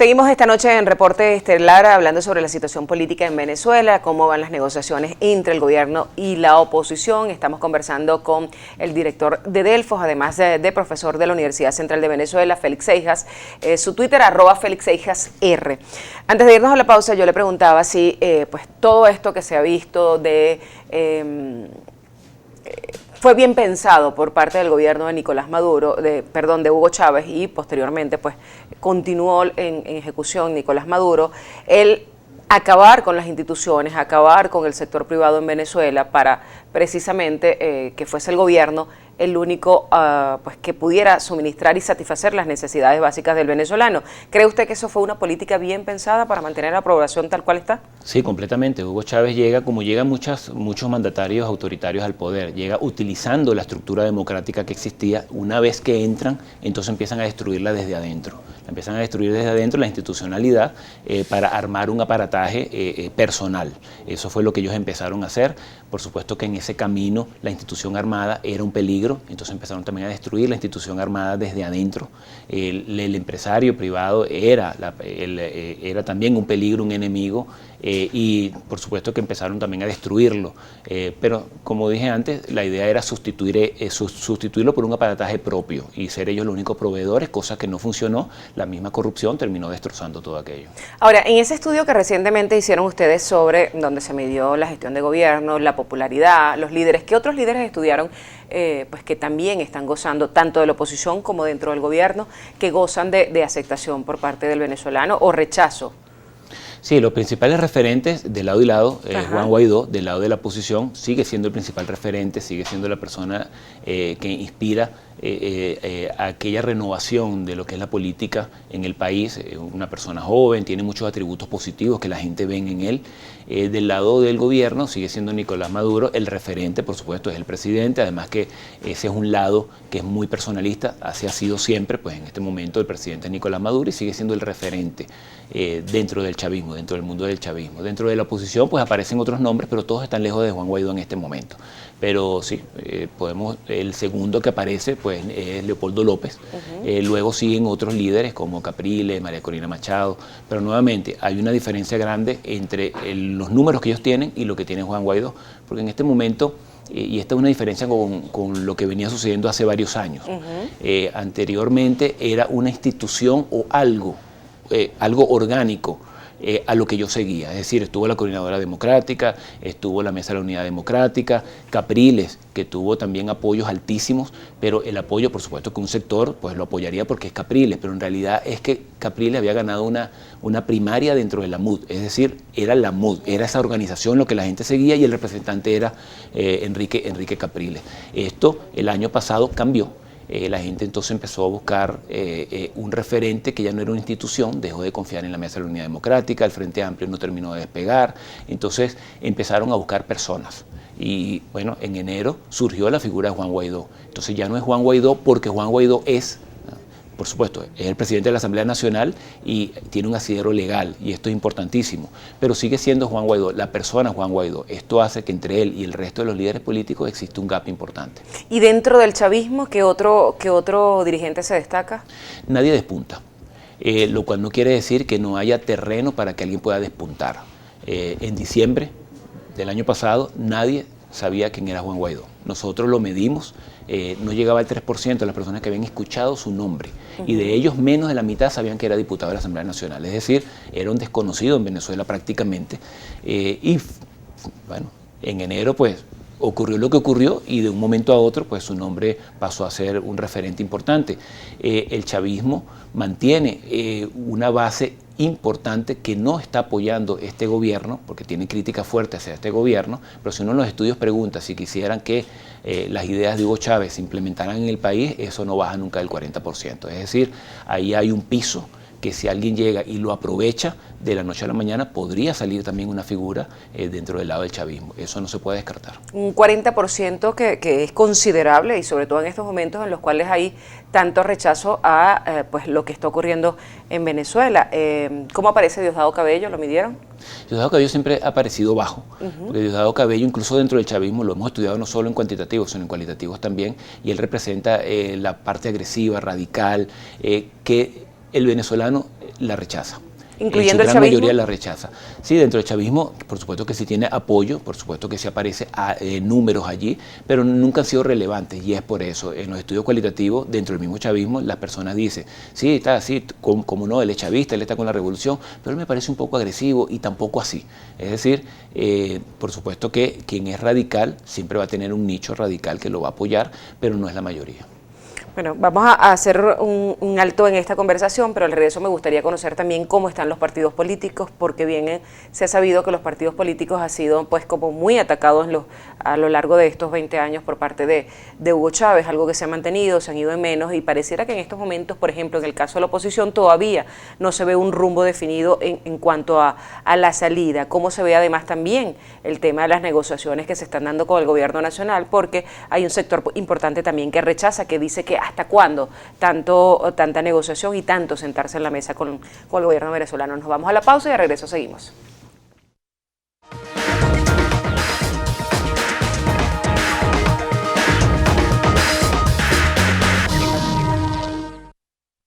Seguimos esta noche en Reporte Estelar hablando sobre la situación política en Venezuela, cómo van las negociaciones entre el gobierno y la oposición. Estamos conversando con el director de Delfos, además de profesor de la Universidad Central de Venezuela, Félix Seijas. Su Twitter, @FélixSeijasR. Antes de irnos a la pausa, yo le preguntaba si pues todo esto que se ha visto de... fue bien pensado por parte del gobierno de Nicolás Maduro, de Hugo Chávez, y posteriormente pues continuó en ejecución Nicolás Maduro, el acabar con las instituciones, acabar con el sector privado en Venezuela para precisamente que fuese el gobierno el único pues que pudiera suministrar y satisfacer las necesidades básicas del venezolano. ¿Cree usted que eso fue una política bien pensada para mantener la población tal cual está? Sí, completamente. Hugo Chávez llega, como llegan muchos mandatarios autoritarios al poder, llega utilizando la estructura democrática que existía. Una vez que entran, entonces empiezan a destruirla desde adentro. Empiezan a destruir desde adentro la institucionalidad para armar un aparataje personal. Eso fue lo que ellos empezaron a hacer. Por supuesto que en ese camino la institución armada era un peligro, entonces empezaron también a destruir la institución armada desde adentro. El empresario privado era también un peligro, un enemigo, y por supuesto que empezaron también a destruirlo. Pero como dije antes, la idea era sustituirlo por un aparataje propio y ser ellos los únicos proveedores, cosa que no funcionó. La misma corrupción terminó destrozando todo aquello. Ahora, en ese estudio que recientemente hicieron ustedes sobre donde se midió la gestión de gobierno, la popularidad, los líderes, ¿qué otros líderes estudiaron pues que también están gozando tanto de la oposición como dentro del gobierno, que gozan de aceptación por parte del venezolano o rechazo? Sí, los principales referentes de lado y lado, Juan Guaidó, del lado de la oposición, sigue siendo el principal referente, sigue siendo la persona que inspira aquella renovación de lo que es la política en el país. Una persona joven, tiene muchos atributos positivos que la gente ve en él. Del lado del gobierno sigue siendo Nicolás Maduro, el referente, por supuesto, es el presidente, además que ese es un lado que es muy personalista, así ha sido siempre, pues en este momento el presidente es Nicolás Maduro y sigue siendo el referente dentro del chavismo, dentro del mundo del chavismo. Dentro de la oposición pues aparecen otros nombres, pero todos están lejos de Juan Guaidó en este momento. Pero sí, el segundo que aparece pues es Leopoldo López. Luego siguen otros líderes como Capriles, María Corina Machado, pero nuevamente hay una diferencia grande entre los números que ellos tienen y lo que tiene Juan Guaidó, porque en este momento, y esta es una diferencia con lo que venía sucediendo hace varios años, anteriormente era una institución o algo orgánico, a lo que yo seguía, es decir, estuvo la Coordinadora Democrática, estuvo la Mesa de la Unidad Democrática, Capriles, que tuvo también apoyos altísimos, pero el apoyo, por supuesto, que un sector pues lo apoyaría porque es Capriles, pero en realidad es que Capriles había ganado una primaria dentro de la MUD, es decir, era la MUD, era esa organización lo que la gente seguía y el representante era Enrique Capriles. Esto el año pasado cambió. La gente entonces empezó a buscar un referente que ya no era una institución, dejó de confiar en la Mesa de la Unidad Democrática, el Frente Amplio no terminó de despegar, entonces empezaron a buscar personas. Y bueno, en enero surgió la figura de Juan Guaidó. Entonces ya no es Juan Guaidó porque Juan Guaidó es, por supuesto, es el presidente de la Asamblea Nacional y tiene un asidero legal, y esto es importantísimo, pero sigue siendo Juan Guaidó, la persona Juan Guaidó. Esto hace que entre él y el resto de los líderes políticos existe un gap importante. ¿Y dentro del chavismo qué otro dirigente se destaca? Nadie despunta, lo cual no quiere decir que no haya terreno para que alguien pueda despuntar. En diciembre del año pasado nadie sabía quién era Juan Guaidó. Nosotros lo medimos, no llegaba al 3% de las personas que habían escuchado su nombre, y de ellos menos de la mitad sabían que era diputado de la Asamblea Nacional, es decir, era un desconocido en Venezuela prácticamente. Y bueno, en enero pues ocurrió lo que ocurrió y de un momento a otro pues su nombre pasó a ser un referente importante. El chavismo mantiene una base importante que no está apoyando este gobierno, porque tiene crítica fuerte hacia este gobierno, pero si uno en los estudios pregunta si quisieran que las ideas de Hugo Chávez se implementaran en el país, eso no baja nunca del 40%. Es decir, ahí hay un piso que si alguien llega y lo aprovecha de la noche a la mañana, podría salir también una figura dentro del lado del chavismo. Eso no se puede descartar. Un 40% que es considerable, y sobre todo en estos momentos en los cuales hay tanto rechazo a pues lo que está ocurriendo en Venezuela. ¿Cómo aparece Diosdado Cabello? ¿Lo midieron? Diosdado Cabello siempre ha parecido bajo, porque Diosdado Cabello, incluso dentro del chavismo, lo hemos estudiado no solo en cuantitativos, sino en cualitativos también, y él representa la parte agresiva, radical, que el venezolano la rechaza. ¿Incluyendo en su el gran chavismo? mayoría la rechaza. Sí, dentro del chavismo, por supuesto que sí tiene apoyo, por supuesto que sí aparece números allí, pero nunca han sido relevantes, y es por eso. En los estudios cualitativos, dentro del mismo chavismo, las personas dicen, sí, está así, como no, él es chavista, él está con la revolución, pero él me parece un poco agresivo y tampoco así. Es decir, por supuesto que quien es radical siempre va a tener un nicho radical que lo va a apoyar, pero no es la mayoría. Bueno, vamos a hacer un alto en esta conversación, pero al regreso me gustaría conocer también cómo están los partidos políticos, porque bien se ha sabido que los partidos políticos han sido pues como muy atacados a lo largo de estos 20 años por parte de Hugo Chávez, algo que se ha mantenido, se han ido en menos, y pareciera que en estos momentos, por ejemplo, en el caso de la oposición, todavía no se ve un rumbo definido en cuanto a la salida. Cómo se ve además también el tema de las negociaciones que se están dando con el gobierno nacional, porque hay un sector importante también que rechaza, que dice que hasta cuándo tanta negociación y tanto sentarse en la mesa con el gobierno venezolano. Nos vamos a la pausa y de regreso seguimos.